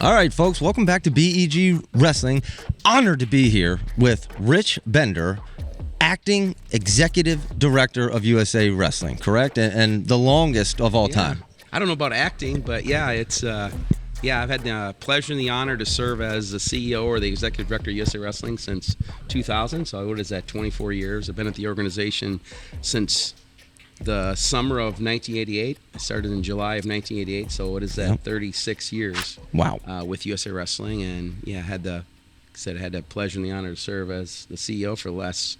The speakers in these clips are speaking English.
All right, folks, welcome back to BEG Wrestling. Honored to be here with Rich Bender, acting executive director of USA Wrestling, correct? And the longest of all time. I don't know about acting, but it's I've had the pleasure and the honor to serve as the CEO or the executive director of USA Wrestling since 2000. So what is that, 24 years? I've been at the organization since the summer of 1988. I started in July of 1988. So what is that, Yep. 36 years Wow. with USA Wrestling. And I had the pleasure and the honor to serve as the CEO for the last,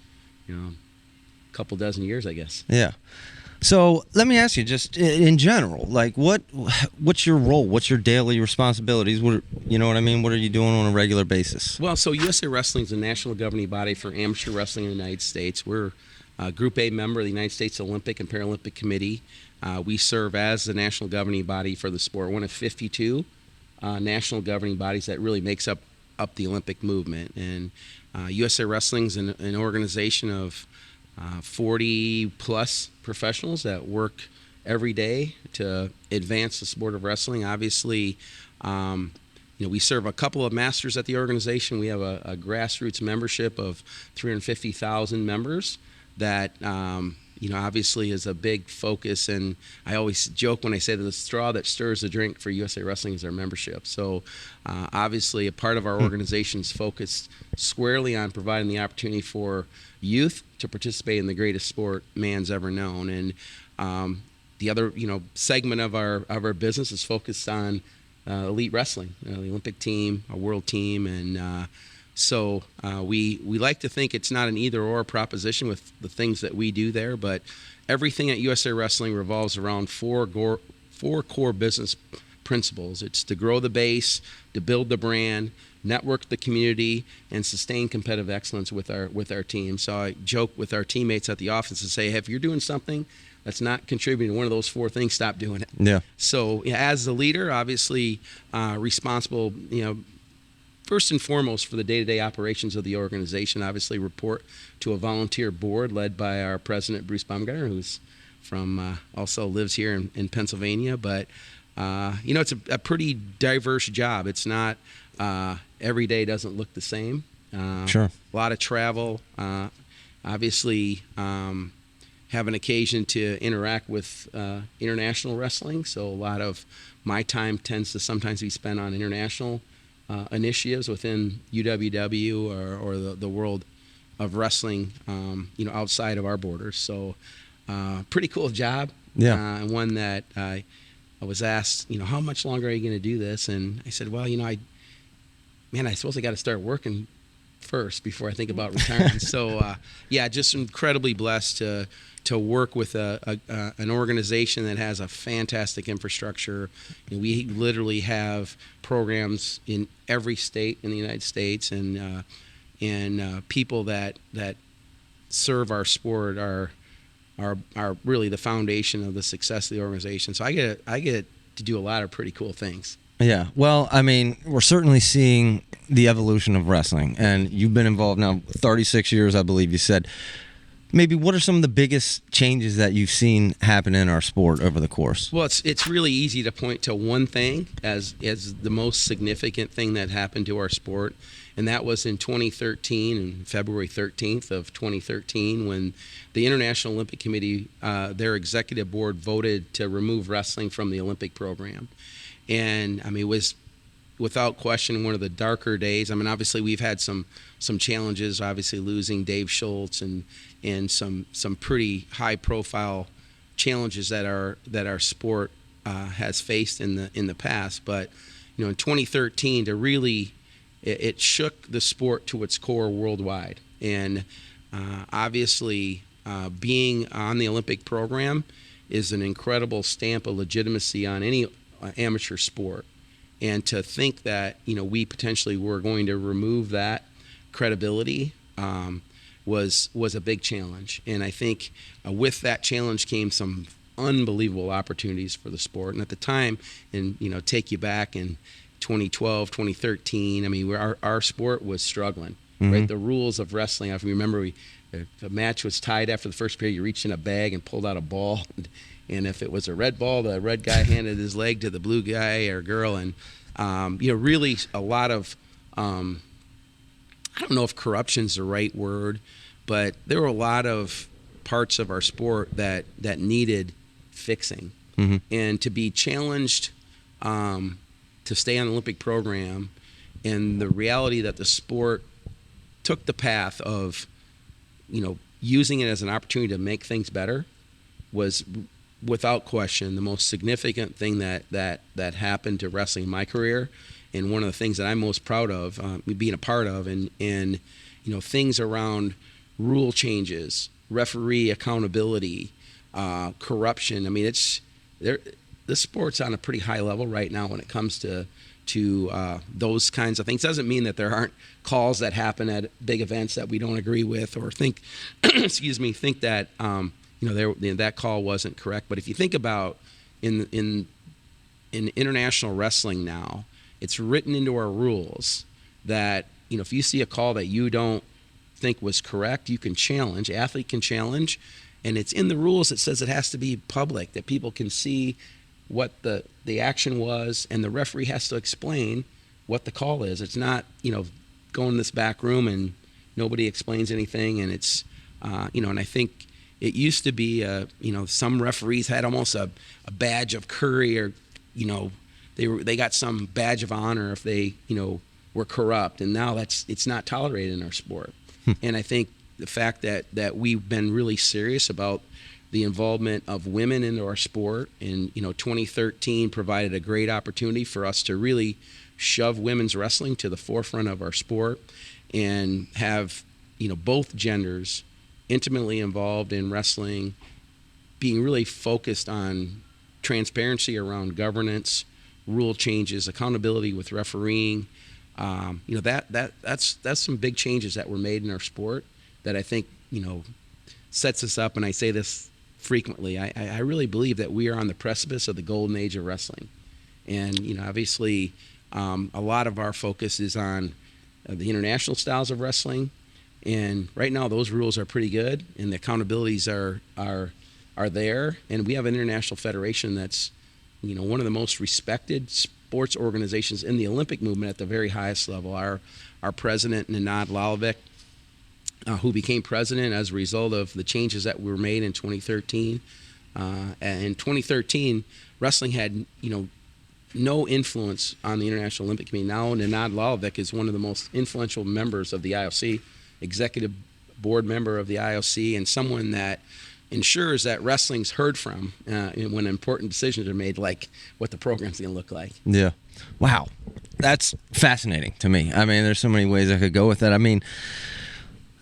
couple dozen years, I guess. Yeah. So let me ask you, just in general, like what's your role? What's your daily responsibilities? You know what I mean? What are you doing on a regular basis? Well, so USA Wrestling is the national governing body for amateur wrestling in the United States. We're a Group A member of the United States Olympic and Paralympic Committee. We serve as the national governing body for the sport, one of 52 national governing bodies that really makes up the Olympic movement. And USA Wrestling is an organization of 40 plus professionals that work every day to advance the sport of wrestling. Obviously, we serve a couple of masters at the organization. We have a grassroots membership of 350,000 members that obviously is a big focus. And I always joke when I say that the straw that stirs the drink for USA Wrestling is our membership. So obviously a part of our organization is focused squarely on providing the opportunity for youth to participate in the greatest sport man's ever known. And the other segment of our business is focused on elite wrestling, the Olympic team, a world team. And so we like to think it's not an either-or proposition with the things that we do there, but everything at USA Wrestling revolves around four core business principles. It's to grow the base, to build the brand, network the community, and sustain competitive excellence with our team. So I joke with our teammates at the office and say, hey, if you're doing something that's not contributing to one of those four things, stop doing it. Yeah. So as the leader, obviously responsible, first and foremost for the day-to-day operations of the organization, obviously report to a volunteer board led by our president, Bruce Baumgartner, who's from also lives here in Pennsylvania. But, it's a pretty diverse job. It's not every day doesn't look the same. Sure. A lot of travel. Obviously, have an occasion to interact with international wrestling. So a lot of my time tends to sometimes be spent on international initiatives within UWW or the world of wrestling, outside of our borders. So, pretty cool job. Yeah. And one that I was asked, how much longer are you going to do this? And I said, well, I suppose I got to start working first before I think about retiring. So, just incredibly blessed to work with an organization that has a fantastic infrastructure. We literally have programs in every state in the United States, and people that serve our sport are really the foundation of the success of the organization. So I get to do a lot of pretty cool things. Yeah, well, I mean, we're certainly seeing the evolution of wrestling, and you've been involved now 36 years, I believe you said. Maybe what are some of the biggest changes that you've seen happen in our sport over the course? Well, it's really easy to point to one thing as the most significant thing that happened to our sport, and that was in 2013, and February 13th of 2013, when the International Olympic Committee, their executive board, voted to remove wrestling from the Olympic program. And it was without question one of the darker days. Obviously we've had some challenges, obviously losing Dave Schultz and some pretty high profile challenges that our sport has faced in the past. But in 2013, to really it shook the sport to its core worldwide. And obviously being on the Olympic program is an incredible stamp of legitimacy on any amateur sport. And to think that we potentially were going to remove that credibility was a big challenge. And I think with that challenge came some unbelievable opportunities for the sport. And at the time, and take you back in 2012, 2013, our sport was struggling. Mm-hmm. Right, the rules of wrestling. I remember if a match was tied after the first period, you reached in a bag and pulled out a ball. And if it was a red ball, the red guy handed his leg to the blue guy or girl. And Really a lot of, I don't know if corruption's the right word, but there were a lot of parts of our sport that needed fixing. Mm-hmm. And to be challenged to stay on the Olympic program, and the reality that the sport took the path of, using it as an opportunity to make things better, was without question the most significant thing that happened to wrestling in my career, and one of the things that I'm most proud of being a part of, and things around rule changes, referee accountability, corruption. I mean, the sport's on a pretty high level right now when it comes to those kinds of things. Doesn't mean that there aren't calls that happen at big events that we don't agree with, or think think that that call wasn't correct. But if you think about in international wrestling now, it's written into our rules that if you see a call that you don't think was correct, you can challenge. Athlete can challenge, and it's in the rules. It says it has to be public, that people can see what the action was, and the referee has to explain what the call is. It's not go in this back room and nobody explains anything, and it's and I think it used to be some referees had almost a badge of courage, or they got some badge of honor if they were corrupt, and now it's not tolerated in our sport. And I think the fact that we've been really serious about the involvement of women into our sport, and 2013 provided a great opportunity for us to really shove women's wrestling to the forefront of our sport, and have both genders intimately involved in wrestling, being really focused on transparency around governance, rule changes, accountability with refereeing. That's some big changes that were made in our sport that I think sets us up. And I say this frequently. I really believe that we are on the precipice of the golden age of wrestling, and obviously a lot of our focus is on the international styles of wrestling, and right now those rules are pretty good, and the accountabilities are there, and we have an international federation that's one of the most respected sports organizations in the Olympic movement at the very highest level. Our president, Nenad Lalovic, who became president as a result of the changes that were made in 2013. And in 2013, wrestling had no influence on the International Olympic Committee. Now Nenad Lalovic is one of the most influential members of the IOC, executive board member of the IOC, and someone that ensures that wrestling's heard from when important decisions are made, like what the program's going to look like. Yeah. Wow. That's fascinating to me. I mean, there's so many ways I could go with that. I mean,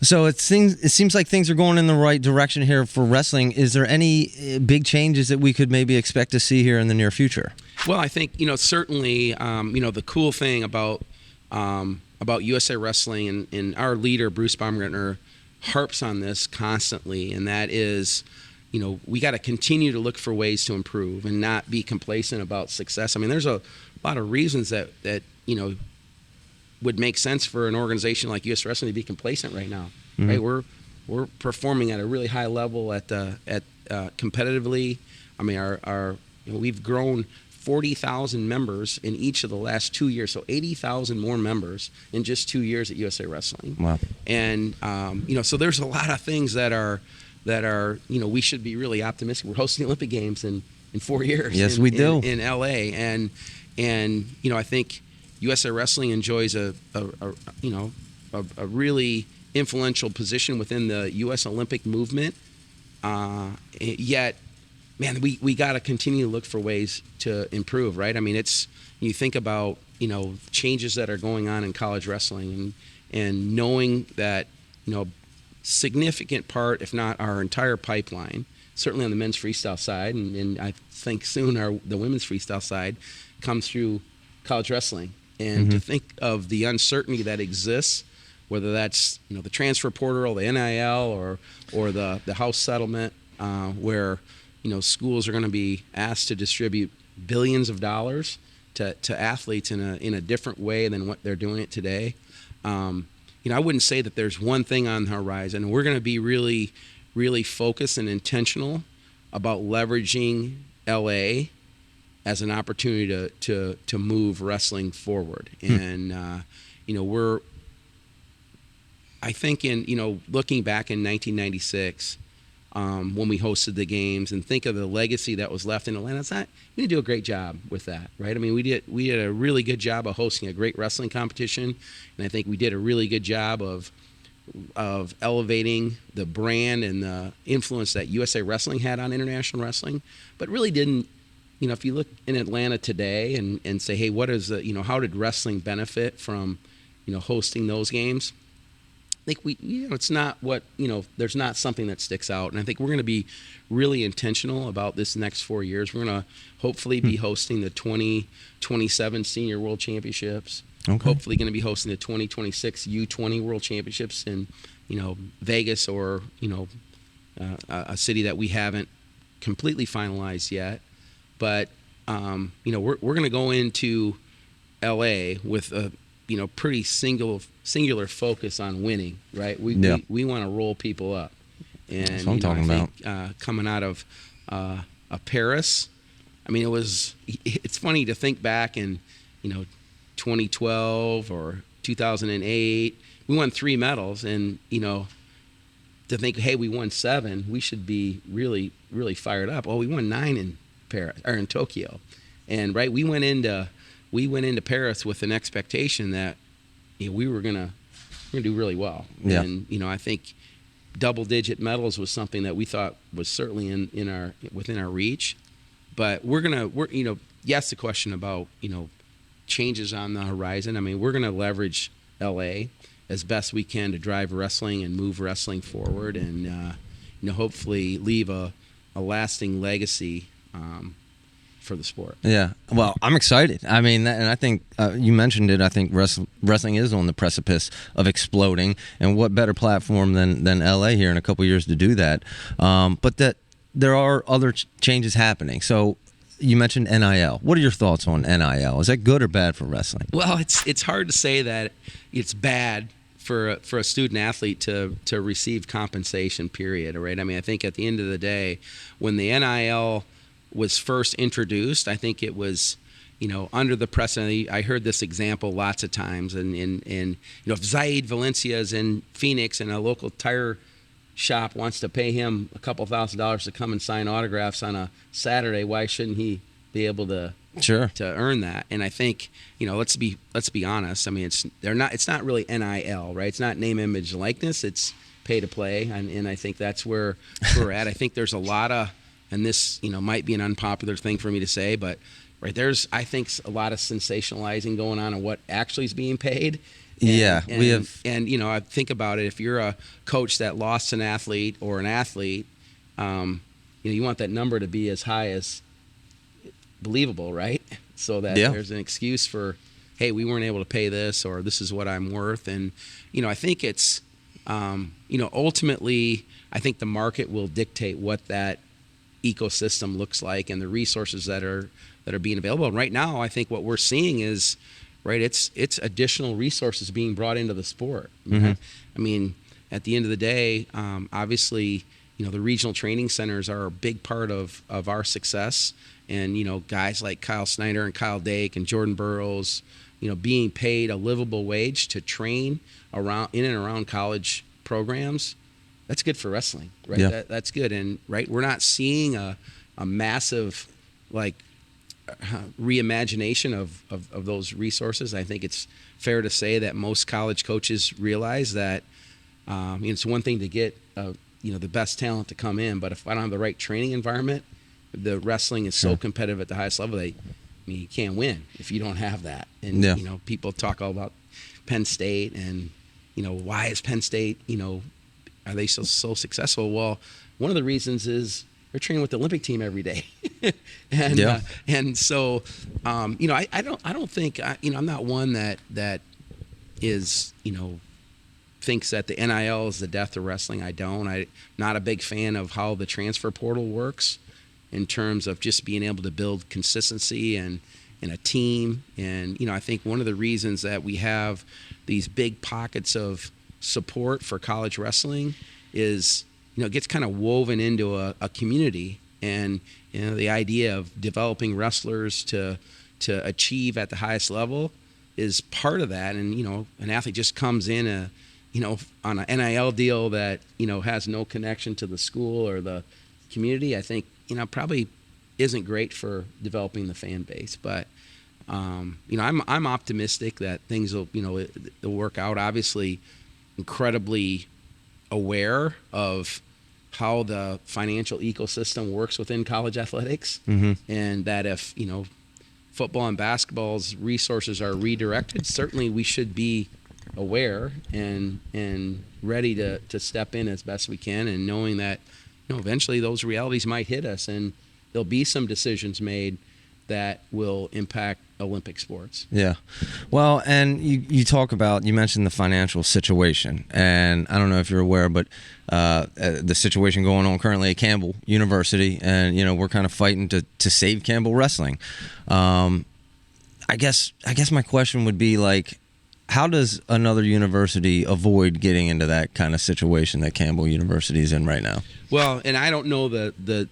so it seems like things are going in the right direction here for wrestling. Is there any big changes that we could maybe expect to see here in the near future? Well, I think certainly the cool thing about USA Wrestling, and our leader Bruce Baumgartner harps on this constantly, and that is, we got to continue to look for ways to improve and not be complacent about success. I mean, there's a lot of reasons that would make sense for an organization like US Wrestling to be complacent right now. Mm-hmm. Right? We're performing at a really high level at competitively. I mean, we've grown 40,000 members in each of the last 2 years, so 80,000 more members in just 2 years at USA Wrestling. Wow! And so there's a lot of things that are we should be really optimistic. We're hosting the Olympic Games in 4 years. Yes, we do in LA, and I think USA Wrestling enjoys a really influential position within the U.S. Olympic movement. Yet, man, we got to continue to look for ways to improve, right? I mean, you think about changes that are going on in college wrestling, and knowing that significant part, if not our entire pipeline, certainly on the men's freestyle side, and I think soon the women's freestyle side, comes through college wrestling. And to think of the uncertainty that exists, whether that's the transfer portal, the NIL, or the House settlement, where schools are going to be asked to distribute billions of dollars to athletes in a different way than what they're doing it today. I wouldn't say that there's one thing on the horizon. We're going to be really, really focused and intentional about leveraging LA as an opportunity to move wrestling forward. And I think looking back in 1996, when we hosted the games, and think of the legacy that was left in Atlanta, we did do a great job with that, right? I mean, we did a really good job of hosting a great wrestling competition, and I think we did a really good job of elevating the brand and the influence that USA Wrestling had on international wrestling, but really didn't. If you look in Atlanta today and say, hey, what is how did wrestling benefit from, hosting those games? I think it's not there's not something that sticks out. And I think we're going to be really intentional about this next 4 years. We're going to hopefully be hosting the 2027 Senior World Championships. Okay. Hopefully going to be hosting the 2026 U20 World Championships in, Vegas or, a city that we haven't completely finalized yet. But, we're going to go into LA with a, pretty singular focus on winning, right? We want to roll people up. And that's what I'm talking about. Coming out of Paris, I mean, it's funny to think back in, 2012 or 2008, we won 3 medals, and, to think, hey, we won 7, we should be really, really fired up. Oh, we won 9 in Paris or in Tokyo. And right, we went into Paris with an expectation that we were gonna do really well. Yeah. And I think double-digit medals was something that we thought was certainly within our reach. But we're you asked the question about changes on the horizon. I mean, we're gonna leverage LA as best we can to drive wrestling and move wrestling forward, and hopefully leave a lasting legacy for the sport. Yeah, well, I'm excited. I mean, and I think you mentioned it. I think wrestling is on the precipice of exploding, and what better platform than LA here in a couple years to do that? But that there are other changes happening. So you mentioned NIL. What are your thoughts on NIL? Is that good or bad for wrestling? Well, it's hard to say that it's bad for a student athlete to receive compensation, period, right? I mean, I think at the end of the day, when the NIL was first introduced, I think it was, under the precedent. I heard this example lots of times, and if Zaid Valencia is in Phoenix and a local tire shop wants to pay him a couple $1,000s to come and sign autographs on a Saturday, why shouldn't he be able to earn that? And I think, let's be honest. I mean, it's not really NIL, right? It's not name, image, likeness. It's pay to play, and I think that's where we're at. I think there's a lot of, and this might be an unpopular thing for me to say, but right, there's, I think, a lot of sensationalizing going on what actually is being paid. We have, and I think about it. If you're a coach that lost an athlete or an athlete, you want that number to be as high as believable, right? So that there's an excuse for, hey, we weren't able to pay this, or this is what I'm worth. And I think it's, ultimately, I think the market will dictate what that ecosystem looks like and the resources that are being available. And right now, I think what we're seeing is, right, it's additional resources being brought into the sport. Mm-hmm. I mean, at the end of the day, obviously, the regional training centers are a big part of our success. And, guys like Kyle Snyder and Kyle Dake and Jordan Burroughs, being paid a livable wage to train in and around college programs, that's good for wrestling, right? Yeah. That's good. And, right, we're not seeing a massive, reimagination of those resources. I think it's fair to say that most college coaches realize that it's one thing to get the best talent to come in, but if I don't have the right training environment, the wrestling is so competitive at the highest level, you can't win if you don't have that. And people talk all about Penn State and why is Penn State are they so successful? Well, one of the reasons is they're training with the Olympic team every day, and so I don't think I'm not one that is thinks that the NIL is the death of wrestling. I'm not a big fan of how the transfer portal works in terms of just being able to build consistency and a team. And I think one of the reasons that we have these big pockets of support for college wrestling is it gets kind of woven into a community, And the idea of developing wrestlers to achieve at the highest level is part of that. And an athlete just comes in on an NIL deal that has no connection to the school or the community. I think probably isn't great for developing the fan base. But I'm optimistic that things will they'll work out. Obviously, incredibly aware of how the financial ecosystem works within college athletics, and that if football and basketball's resources are redirected, certainly we should be aware and ready to step in as best we can, and knowing that eventually those realities might hit us, and there'll be some decisions made that will impact Olympic sports. Yeah. Well, and you mentioned the financial situation, and I don't know if you're aware, but the situation going on currently at Campbell University, and we're kind of fighting to save Campbell wrestling. I guess my question would be, like, how does another university avoid getting into that kind of situation that Campbell University is in right now? Well, and I don't know the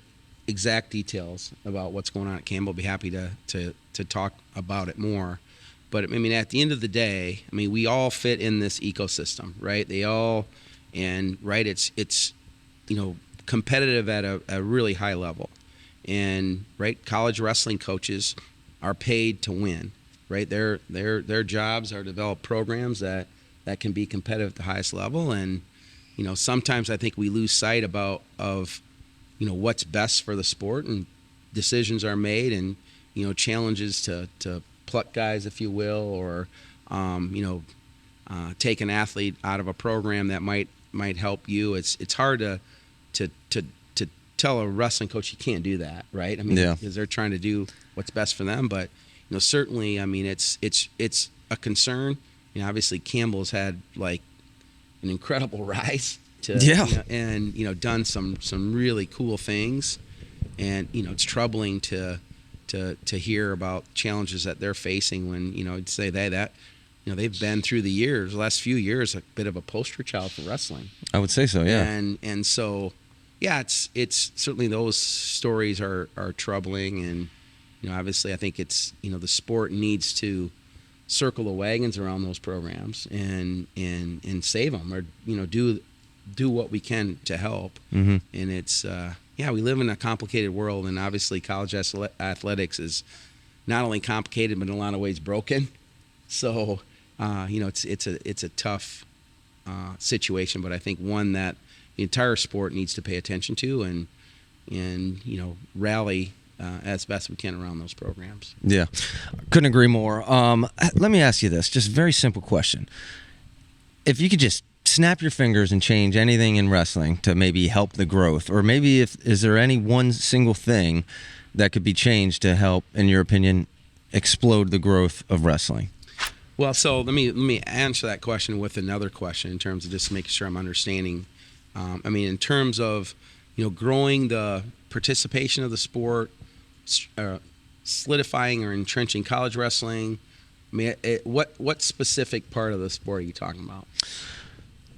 exact details about what's going on at Campbell. I'll be happy to talk about it more. But I mean, at the end of the day, we all fit in this ecosystem, right? It's competitive at a really high level. And college wrestling coaches are paid to win, right? Their jobs are to develop programs that can be competitive at the highest level. And sometimes I think we lose sight of what's best for the sport, and decisions are made, and challenges to pluck guys, if you will, or take an athlete out of a program that might help you. It's hard to tell a wrestling coach you can't do that, right? Because they're trying to do what's best for them. But certainly, it's a concern. Obviously Campbell's had like an incredible rise and done some really cool things, and it's troubling to hear about challenges that they're facing when I'd say that they've been through the last few years a bit of a poster child for wrestling. I would say so, yeah. And so it's certainly, those stories are troubling, and obviously I think it's the sport needs to circle the wagons around those programs and save them, or do what we can to help. And it's we live in a complicated world, and obviously college athletics is not only complicated but in a lot of ways broken. So it's a tough situation, but I think one that the entire sport needs to pay attention to and rally as best we can around those programs. Yeah, couldn't agree more. Let me ask you this, just a very simple question. If you could just snap your fingers and change anything in wrestling to maybe help the growth, or maybe is there any one single thing that could be changed to help, in your opinion, explode the growth of wrestling? Well, so let me answer that question with another question in terms of just making sure I'm understanding. In terms of growing the participation of the sport, solidifying or entrenching college wrestling. What specific part of the sport are you talking about?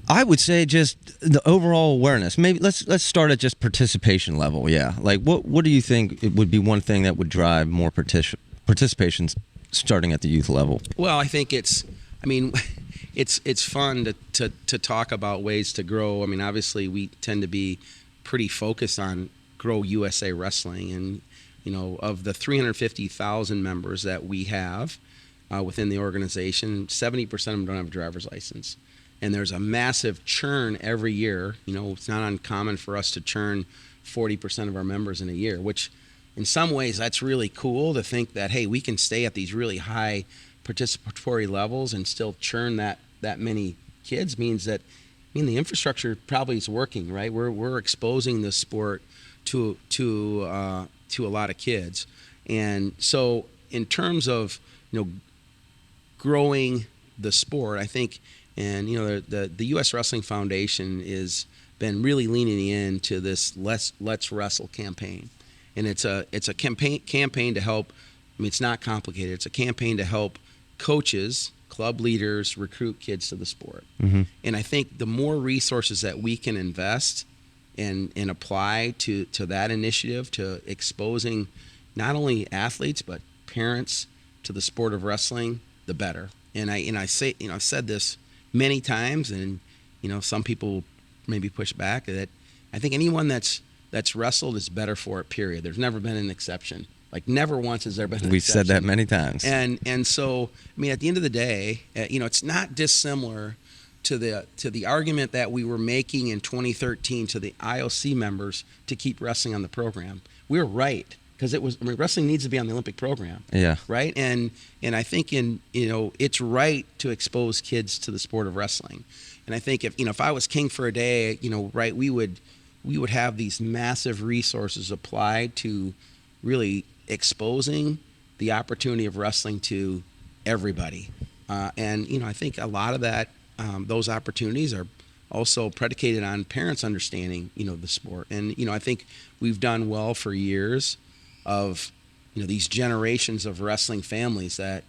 I would say just the overall awareness. Maybe let's start at just participation level. Yeah, like what do you think it would be one thing that would drive more participation starting at the youth level? Well, I think it's fun to talk about ways to grow. Obviously we tend to be pretty focused on grow USA Wrestling, and of the 350,000 members that we have within the organization, 70% of them don't have a driver's license. And there's a massive churn every year. It's not uncommon for us to churn 40% of our members in a year, which in some ways that's really cool to think that, hey, we can stay at these really high participatory levels and still churn that many kids. Means that the infrastructure probably is working, right? We're exposing the sport to a lot of kids. And so in terms of growing the sport, I think, and the U.S. Wrestling Foundation is been really leaning into this Let's Wrestle campaign, and it's a campaign to help. It's not complicated. It's a campaign to help coaches, club leaders recruit kids to the sport. And I think the more resources that we can invest and apply to that initiative, to exposing not only athletes but parents to the sport of wrestling, the better. And I say, I've said this many times, and some people maybe push back, that I think anyone that's wrestled is better for it, period. There's never been an exception. Like, never once has there been an We've exception. said that many times. And so, I mean, at the end of the day, it's not dissimilar to the argument that we were making in 2013 to the IOC members to keep wrestling on the program. We were right, because wrestling needs to be on the Olympic program. Yeah. Right. And I think it's right to expose kids to the sport of wrestling. And I think if I was king for a day, right, we would have these massive resources applied to really exposing the opportunity of wrestling to everybody. And I think a lot of that, those opportunities are also predicated on parents understanding, the sport. And, I think we've done well for years of, these generations of wrestling families that,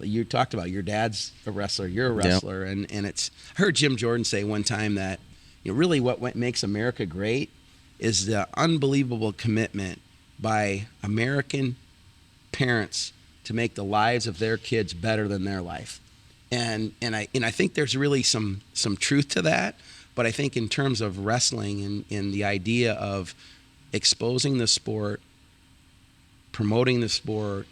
you talked about. Your dad's a wrestler, you're a wrestler. Yep. And I heard Jim Jordan say one time that, really what makes America great is the unbelievable commitment by American parents to make the lives of their kids better than their life. And I think there's really some truth to that. But I think in terms of wrestling and the idea of exposing the sport, promoting the sport,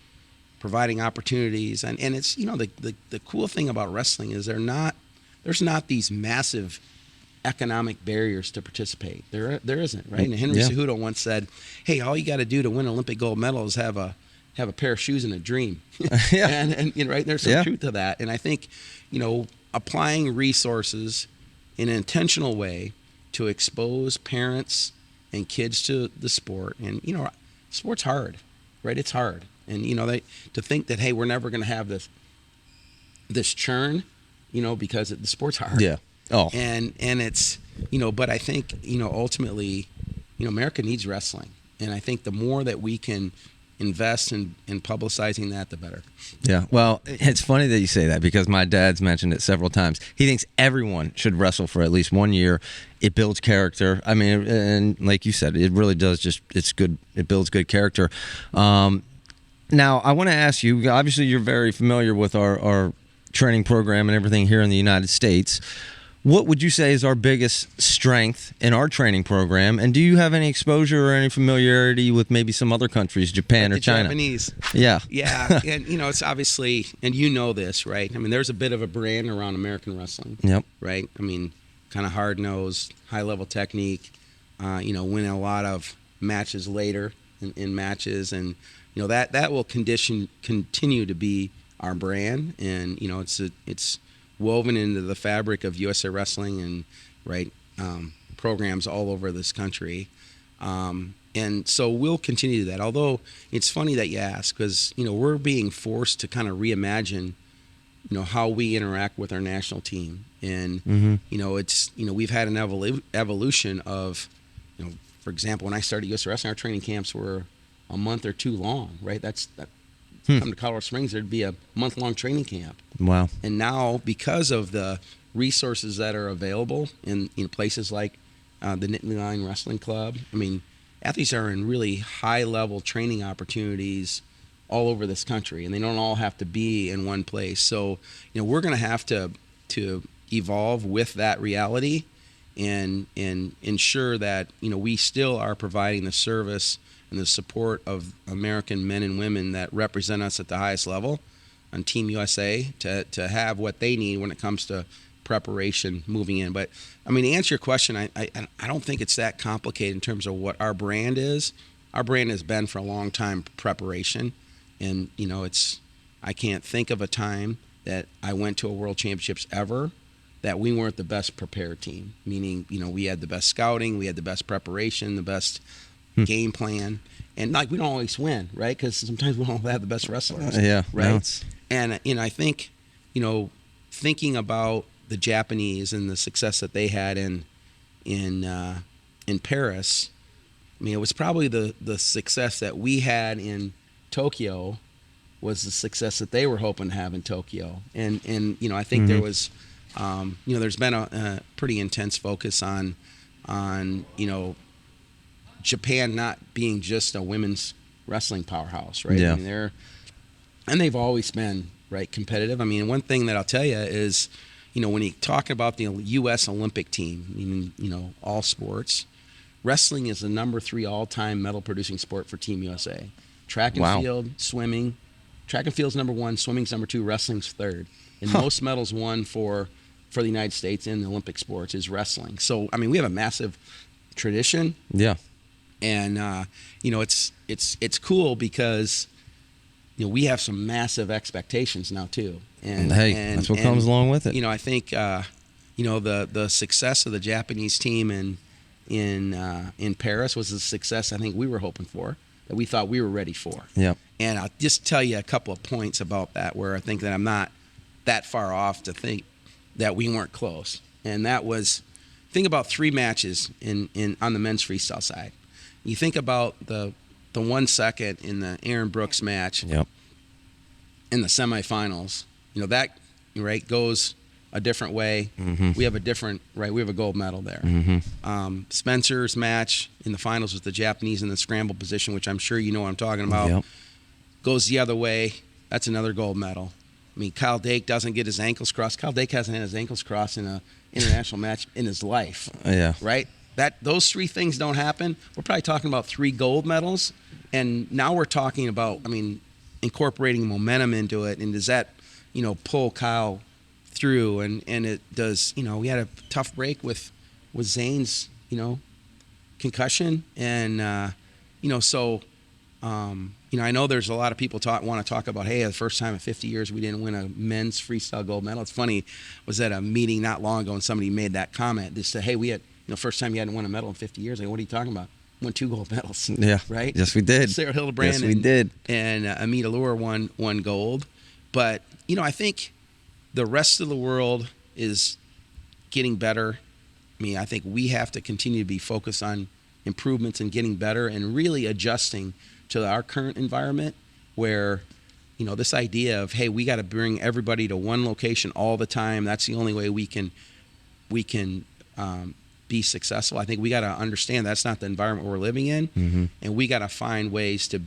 providing opportunities, and it's the cool thing about wrestling is there's not these massive economic barriers to participate. There isn't, right? And Henry Cejudo once said, "Hey, all you got to do to win an Olympic gold medal is have a pair of shoes and a dream." Yeah. and right, there's some truth to that. And I think, applying resources in an intentional way to expose parents and kids to the sport, and sport's hard, right? It's hard, and to think that, hey, we're never going to have this churn, because the sport's hard. Yeah. Oh. And it's but I think ultimately, America needs wrestling, and I think the more that we can invest in publicizing that, the better. Yeah. Well, it's funny that you say that, because my dad's mentioned it several times. He thinks everyone should wrestle for at least 1 year. It builds character. I mean, and like you said, it really does it's good. It builds good character. Now, I want to ask you, obviously you're very familiar with our training program and everything here in the United States. What would you say is our biggest strength in our training program? And do you have any exposure or any familiarity with maybe some other countries, Japan or China? Japanese. Yeah. Yeah. And, it's obviously, and this, right? I mean, there's a bit of a brand around American wrestling. Yep. Right? I mean, kind of hard-nosed, high-level technique, winning a lot of matches later in matches. And, that will continue to be our brand. And, it's woven into the fabric of USA Wrestling and programs all over this country, and so we'll continue that. Although it's funny that you ask, because we're being forced to kind of reimagine how we interact with our national team, and it's we've had an evolution of for example, when I started USA Wrestling, our training camps were a month or two long, right? Come to Colorado Springs, there'd be a month-long training camp. Wow. And now, because of the resources that are available in places like the Nittany Lion Wrestling Club, I mean, athletes are in really high-level training opportunities all over this country, and they don't all have to be in one place. So, we're going to have to evolve with that reality and ensure that, we still are providing the service and the support of American men and women that represent us at the highest level on Team USA to have what they need when it comes to preparation moving in. But, I mean, to answer your question, I don't think it's that complicated in terms of what our brand is. Our brand has been for a long time preparation. And, I can't think of a time that I went to a World Championships ever that we weren't the best prepared team, meaning, we had the best scouting, we had the best preparation, the best game plan, and we don't always win, right? Because sometimes we don't have the best wrestlers. Yeah, right. No. And I think thinking about the Japanese and the success that they had in Paris, I mean, it was probably the success that we had in Tokyo was the success that they were hoping to have in Tokyo, and I think there was there's been a pretty intense focus on on Japan not being just a women's wrestling powerhouse, right? Yeah. I mean, they've always been right competitive. I mean, one thing that I'll tell you is, when you talk about the U.S. Olympic team, all sports, wrestling is the number 3 all-time medal-producing sport for Team USA. Track and Wow. field, swimming. Track and field's number 1, swimming's number 2, wrestling's 3rd. And most medals won for the United States in the Olympic sports is wrestling. So, I mean, we have a massive tradition. Yeah. And it's cool because we have some massive expectations now too. And that's what comes along with it. I think the success of the Japanese team in Paris was the success I think we were hoping for, that we thought we were ready for. Yeah. And I'll just tell you a couple of points about that where I think that I'm not that far off to think that we weren't close. And that was, think about 3 matches on the men's freestyle side. You think about the 1 second in the Aaron Brooks match. Yep. In the semifinals, that right goes a different way. Mm-hmm. We have a gold medal there. Mm-hmm. Spencer's match in the finals with the Japanese in the scramble position, which I'm sure you know what I'm talking about, Yep. goes the other way. That's another gold medal. I mean, Kyle Dake doesn't get his ankles crossed. Kyle Dake hasn't had his ankles crossed in an international match in his life. Yeah. Right? Those 3 things don't happen. We're probably talking about 3 gold medals, and now we're talking about, incorporating momentum into it, and does that, pull Kyle through, and it does. We had a tough break with Zane's, concussion, and so. I know there's a lot of people want to talk about, hey, the first time in 50 years we didn't win a men's freestyle gold medal. It's funny, was at a meeting not long ago and somebody made that comment. They said, hey, we had, first time you hadn't won a medal in 50 years. I go, what are you talking about? Won 2 gold medals. Yeah. Right? Yes, we did. Sarah Hildebrand Yes, we did. And Amit Allure won gold. But, I think the rest of the world is getting better. I think we have to continue to be focused on improvements and getting better and really adjusting to our current environment where, this idea of, hey, we got to bring everybody to one location all the time. That's the only way we can be successful. I think we got to understand that's not the environment we're living in. Mm-hmm. And we got to find ways to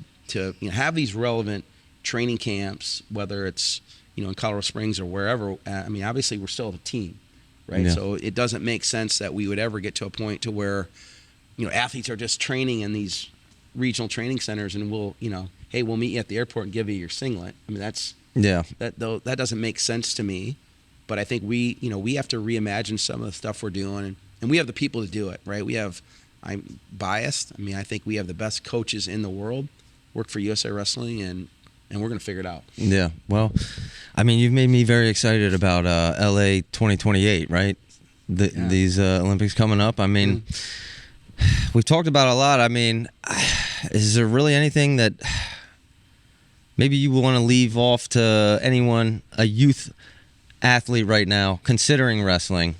have these relevant training camps, whether it's, in Colorado Springs or wherever. Obviously we're still a team, right? Yeah. So it doesn't make sense that we would ever get to a point to where, athletes are just training in these regional training centers and we'll meet you at the airport and give you your singlet. That doesn't make sense to me. But I think we have to reimagine some of the stuff we're doing, and we have the people to do it, right? I'm biased. I think we have the best coaches in the world, work for USA Wrestling, and we're going to figure it out. Yeah. Well, you've made me very excited about LA 2028, right? These Olympics coming up. We've talked about it a lot. Is there really anything that maybe you want to leave off to anyone, a youth athlete right now, considering wrestling?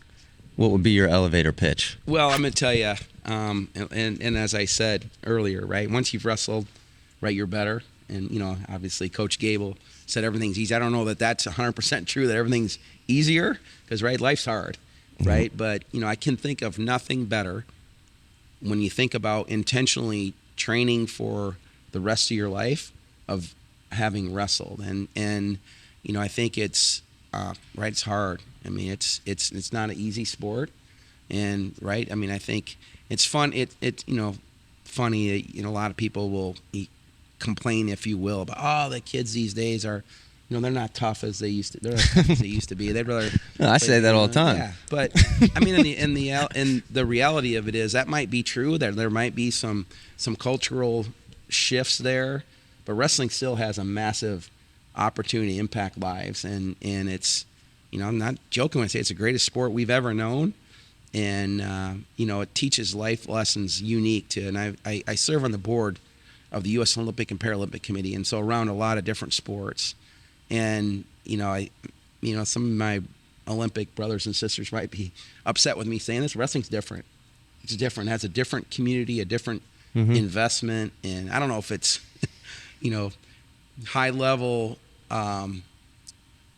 What would be your elevator pitch? Well, I'm going to tell you, and as I said earlier, right, once you've wrestled, right, you're better. And, obviously Coach Gable said everything's easy. I don't know that that's 100% true, that everything's easier, because, right, life's hard, right? Mm-hmm. But, I can think of nothing better when you think about intentionally training for the rest of your life of having wrestled. And I think it's, right, it's hard. It's not an easy sport. And, right, I think it's fun. Funny, a lot of people will complain, if you will, about, the kids these days are, they're not tough as they used to. They're not tough as they used to be. They'd rather. I say that all the time. Yeah, but in the reality of it is that might be true. There might be some cultural shifts there, but wrestling still has a massive opportunity to impact lives, and it's, I'm not joking when I say it's the greatest sport we've ever known, and it teaches life lessons unique to. And I serve on the board of the U.S. Olympic and Paralympic Committee, and so around a lot of different sports. And, some of my Olympic brothers and sisters might be upset with me saying this. Wrestling's different. It's different. It has a different community, a different investment. And I don't know if it's, high level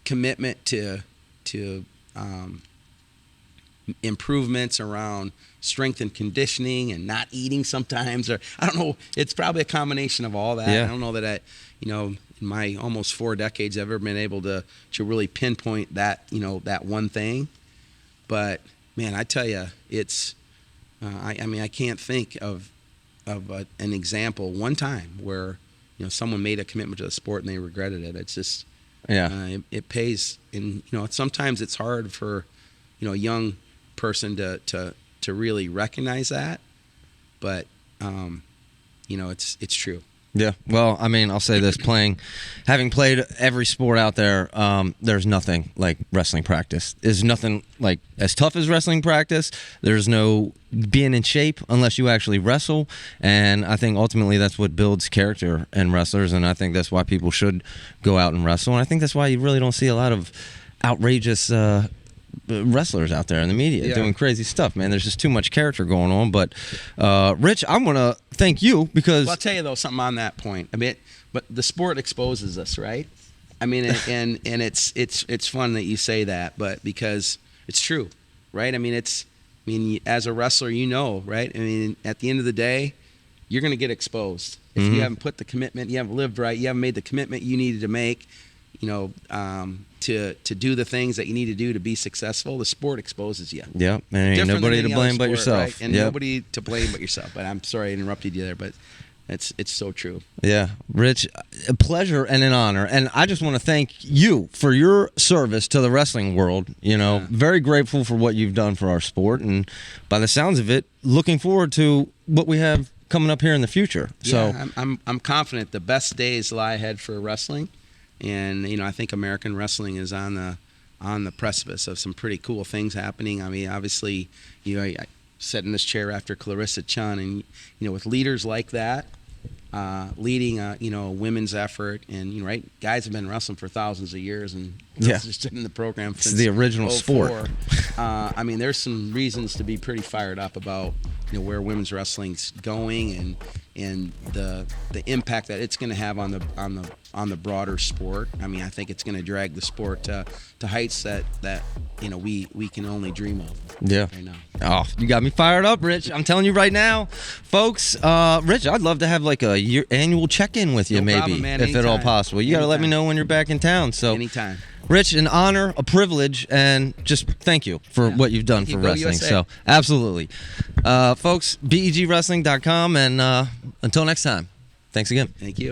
commitment to improvements around strength and conditioning and not eating sometimes, or I don't know. It's probably a combination of all that. Yeah. I don't know that in my almost 4 decades, I've ever been able to really pinpoint that, that one thing. But man, I tell you, it's, I mean, I can't think of an example one time where, someone made a commitment to the sport and they regretted it. It's just, it pays. And, sometimes it's hard for, a young person to really recognize that. But, it's true. Yeah, well, I mean, I'll say this: having played every sport out there, there's nothing like wrestling practice. There's nothing like as tough as wrestling practice. There's no being in shape unless you actually wrestle, and I think ultimately that's what builds character in wrestlers, and I think that's why people should go out and wrestle, and I think that's why you really don't see a lot of outrageous wrestlers out there in the media doing crazy stuff, man. There's just too much character going on. But Rich, I want to thank you because I'll tell you though something on that point. I mean, but the sport exposes us, right? I mean, and it's fun that you say that, but because it's true, right? I mean, as a wrestler, right? I mean, at the end of the day, you're going to get exposed if you haven't put the commitment, you haven't lived right, you haven't made the commitment you needed to make. To do the things that you need to do to be successful. The sport exposes you. Yeah, and ain't nobody to blame but yourself. Right? And nobody to blame but yourself. But I'm sorry I interrupted you there, but it's so true. Yeah, Rich, a pleasure and an honor. And I just want to thank you for your service to the wrestling world. Very grateful for what you've done for our sport. And by the sounds of it, looking forward to what we have coming up here in the future. So I'm confident the best days lie ahead for wrestling. And I think American wrestling is on the precipice of some pretty cool things happening. I mean, obviously, I sat in this chair after Clarissa Chun, and with leaders like that, leading a women's effort, and right, guys have been wrestling for thousands of years, and just in the program since the original 04. sport. I mean, there's some reasons to be pretty fired up about where women's wrestling's going and the impact that it's going to have on the broader sport. I mean, I think it's going to drag the sport to heights that we can only dream of. Yeah. Right now. Oh, you got me fired up, Rich. I'm telling you right now, folks. Rich, I'd love to have like a annual check-in with you, No maybe, problem, man. if at all Anytime. possible. You got to let me know when you're back in town. So, Anytime. Rich, an honor, a privilege, and just thank you for what you've done for Go wrestling. USA. So, absolutely. Folks, begwrestling.com, and until next time, thanks again. Thank you.